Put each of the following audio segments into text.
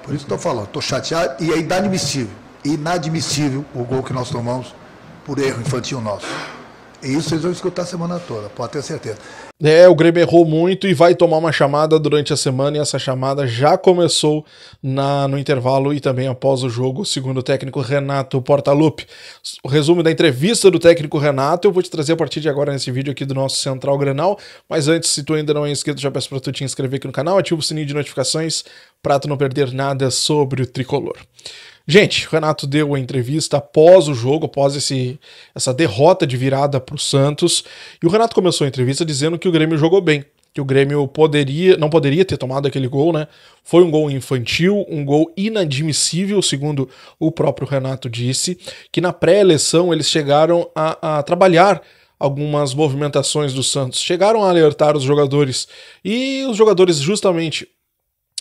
Por isso que eu estou falando, estou chateado e é inadmissível o gol que nós tomamos por erro infantil nosso. E isso vocês vão escutar a semana toda, pode ter certeza. O Grêmio errou muito e vai tomar uma chamada durante a semana, e essa chamada já começou no intervalo e também após o jogo, segundo o técnico Renato Portaluppi. O resumo da entrevista do técnico Renato eu vou te trazer a partir de agora nesse vídeo aqui do nosso Central Grenal, mas antes, se tu ainda não é inscrito, já peço pra tu te inscrever aqui no canal, ativa o sininho de notificações pra tu não perder nada sobre o tricolor. Gente, o Renato deu a entrevista após o jogo, após essa derrota de virada para o Santos, e o Renato começou a entrevista dizendo que o Grêmio jogou bem, que o Grêmio não poderia ter tomado aquele gol, né? Foi um gol infantil, um gol inadmissível, segundo o próprio Renato disse, que na pré-eleição eles chegaram a trabalhar algumas movimentações do Santos, chegaram a alertar os jogadores, e os jogadores justamente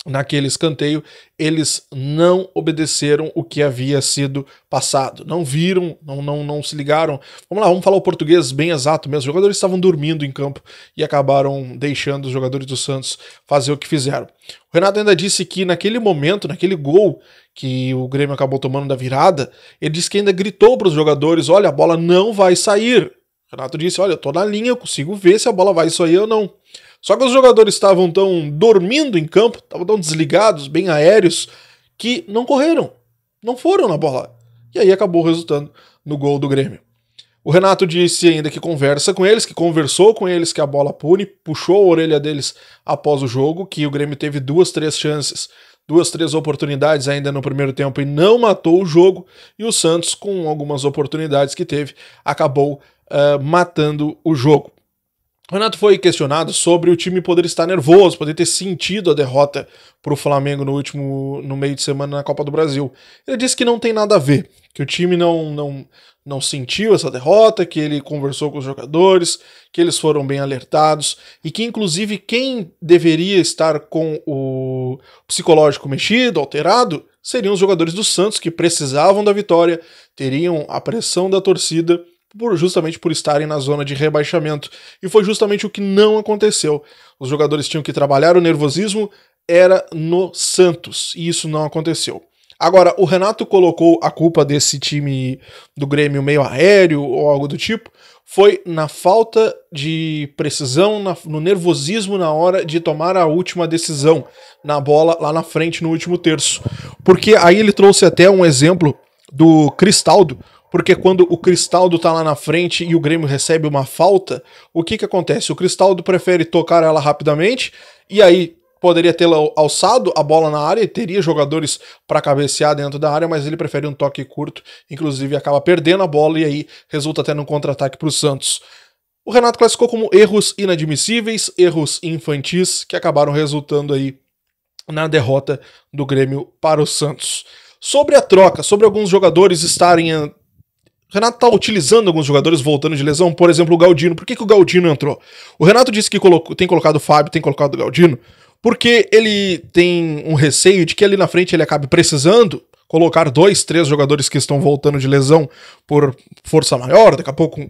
naquele escanteio, eles não obedeceram o que havia sido passado. Não viram, não se ligaram. Vamos lá, vamos falar o português bem exato mesmo. Os jogadores estavam dormindo em campo e acabaram deixando os jogadores do Santos fazer o que fizeram. O Renato ainda disse que naquele momento, naquele gol que o Grêmio acabou tomando da virada, ele disse que ainda gritou para os jogadores: olha, a bola não vai sair. O Renato disse: olha, eu tô na linha, eu consigo ver se a bola vai sair ou não. Só que os jogadores estavam tão dormindo em campo, estavam tão desligados, bem aéreos, que não correram, não foram na bola. E aí acabou resultando no gol do Grêmio. O Renato disse ainda que conversa com eles, que conversou com eles, que a bola pune, puxou a orelha deles após o jogo, que o Grêmio teve 2, 3 chances, 2, 3 oportunidades ainda no primeiro tempo e não matou o jogo, e o Santos, com algumas oportunidades que teve, acabou matando o jogo. O Renato foi questionado sobre o time poder estar nervoso, poder ter sentido a derrota para o Flamengo no meio de semana na Copa do Brasil. Ele disse que não tem nada a ver, que o time não sentiu essa derrota, que ele conversou com os jogadores, que eles foram bem alertados e que inclusive quem deveria estar com o psicológico mexido, alterado, seriam os jogadores do Santos, que precisavam da vitória, teriam a pressão da torcida, justamente por estarem na zona de rebaixamento. E foi justamente o que não aconteceu. Os jogadores tinham que trabalhar o nervosismo, era no Santos, e isso não aconteceu. Agora, o Renato colocou a culpa desse time do Grêmio meio aéreo ou algo do tipo, foi na falta de precisão, no nervosismo na hora de tomar a última decisão na bola lá na frente no último terço. Porque aí ele trouxe até um exemplo do Cristaldo, porque quando o Cristaldo tá lá na frente e o Grêmio recebe uma falta, o que acontece? O Cristaldo prefere tocar ela rapidamente, e aí poderia ter alçado a bola na área, e teria jogadores para cabecear dentro da área, mas ele prefere um toque curto, inclusive acaba perdendo a bola, e aí resulta até num contra-ataque para o Santos. O Renato classificou como erros inadmissíveis, erros infantis, que acabaram resultando aí na derrota do Grêmio para o Santos. Sobre a troca, sobre alguns jogadores estarem... O Renato está utilizando alguns jogadores voltando de lesão, por exemplo, o Galdino. Por que o Galdino entrou? O Renato disse que tem colocado o Fábio, tem colocado o Galdino, porque ele tem um receio de que ali na frente ele acabe precisando colocar 2, 3 jogadores que estão voltando de lesão por força maior, daqui a pouco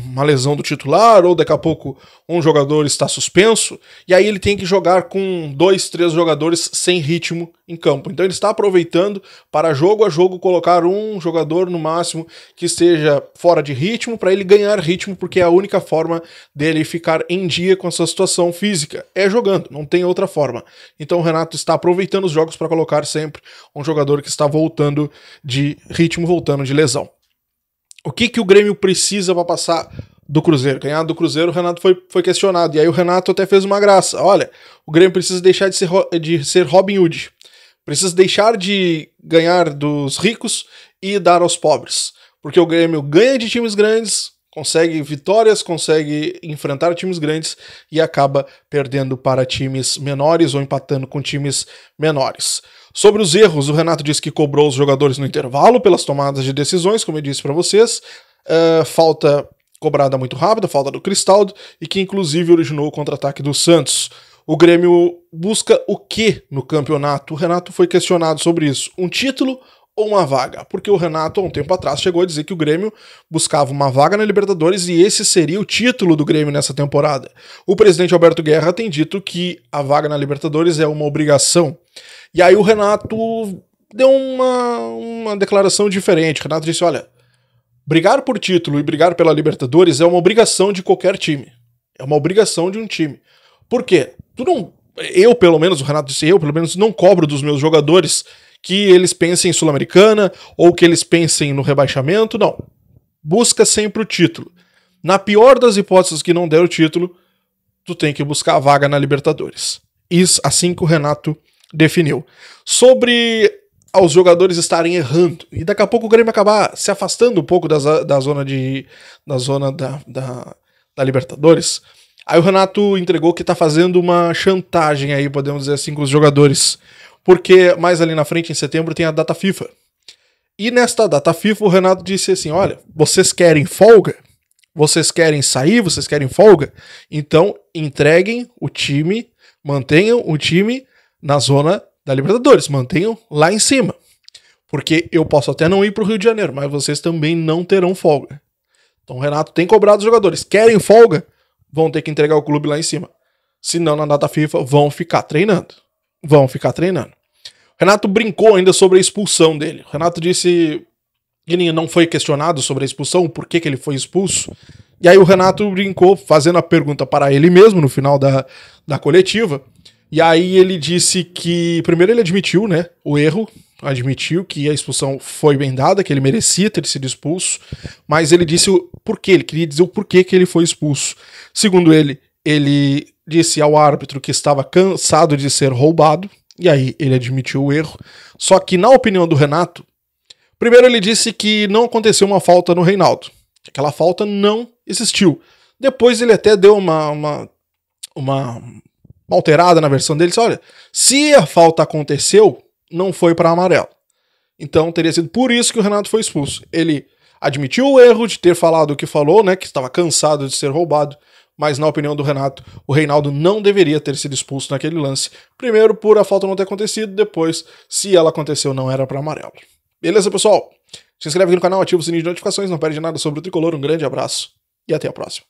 uma lesão do titular, ou daqui a pouco um jogador está suspenso, e aí ele tem que jogar com 2, 3 jogadores sem ritmo em campo. Então ele está aproveitando para jogo a jogo colocar um jogador no máximo que esteja fora de ritmo, para ele ganhar ritmo, porque é a única forma dele ficar em dia com a sua situação física, é jogando, não tem outra forma. Então o Renato está aproveitando os jogos para colocar sempre um jogador que está voltando de ritmo, voltando de lesão. O que o Grêmio precisa para passar do Cruzeiro? Ganhar do Cruzeiro, o Renato foi questionado, e aí o Renato até fez uma graça. Olha, o Grêmio precisa deixar de ser Robin Hood, precisa deixar de ganhar dos ricos e dar aos pobres, porque o Grêmio ganha de times grandes, consegue vitórias, consegue enfrentar times grandes e acaba perdendo para times menores ou empatando com times menores. Sobre os erros, o Renato disse que cobrou os jogadores no intervalo pelas tomadas de decisões, como eu disse para vocês, falta cobrada muito rápida, falta do Cristaldo, e que inclusive originou o contra-ataque do Santos. O Grêmio busca o que no campeonato? O Renato foi questionado sobre isso. Um título ou uma vaga? Porque o Renato, há um tempo atrás, chegou a dizer que o Grêmio buscava uma vaga na Libertadores e esse seria o título do Grêmio nessa temporada. O presidente Alberto Guerra tem dito que a vaga na Libertadores é uma obrigação. E aí o Renato deu uma declaração diferente. O Renato disse, olha, brigar por título e brigar pela Libertadores é uma obrigação de qualquer time. É uma obrigação de um time. Por quê? Eu, pelo menos, o Renato disse, eu, pelo menos, não cobro dos meus jogadores que eles pensem em Sul-Americana ou que eles pensem no rebaixamento, não. Busca sempre o título. Na pior das hipóteses que não der o título, tu tem que buscar a vaga na Libertadores. Isso, assim que o Renato definiu. Sobre os jogadores estarem errando, e daqui a pouco o Grêmio acabar se afastando um pouco da zona da Libertadores, aí o Renato entregou que tá fazendo uma chantagem aí, podemos dizer assim, com os jogadores, porque mais ali na frente, em setembro, tem a data FIFA. E nesta data FIFA o Renato disse assim, olha, vocês querem folga? Vocês querem sair? Vocês querem folga? Então entreguem o time, mantenham o time na zona da Libertadores, mantenham lá em cima. Porque eu posso até não ir pro Rio de Janeiro, mas vocês também não terão folga. Então o Renato tem cobrado os jogadores. Querem folga? Vão ter que entregar o clube lá em cima. Se não, na data FIFA, vão ficar treinando. Vão ficar treinando. O Renato brincou ainda sobre a expulsão dele. O Renato disse que ele não foi questionado sobre a expulsão, por que ele foi expulso. E aí o Renato brincou, fazendo a pergunta para ele mesmo no final da coletiva. E aí ele disse que, primeiro ele admitiu, né, o erro, admitiu que a expulsão foi bem dada, que ele merecia ter sido expulso, mas ele disse o porquê, ele queria dizer o porquê que ele foi expulso. Segundo ele disse ao árbitro que estava cansado de ser roubado, e aí ele admitiu o erro. Só que, na opinião do Renato, primeiro ele disse que não aconteceu uma falta no Reinaldo, que aquela falta não existiu. Depois ele até deu uma alterada na versão dele, disse, olha, se a falta aconteceu, não foi para amarelo. Então teria sido por isso que o Renato foi expulso. Ele admitiu o erro de ter falado o que falou, né, que estava cansado de ser roubado, mas na opinião do Renato, o Reinaldo não deveria ter sido expulso naquele lance. Primeiro por a falta não ter acontecido, depois, se ela aconteceu, não era para amarelo. Beleza, pessoal? Se inscreve aqui no canal, ativa o sininho de notificações, não perde nada sobre o Tricolor. Um grande abraço e até a próxima.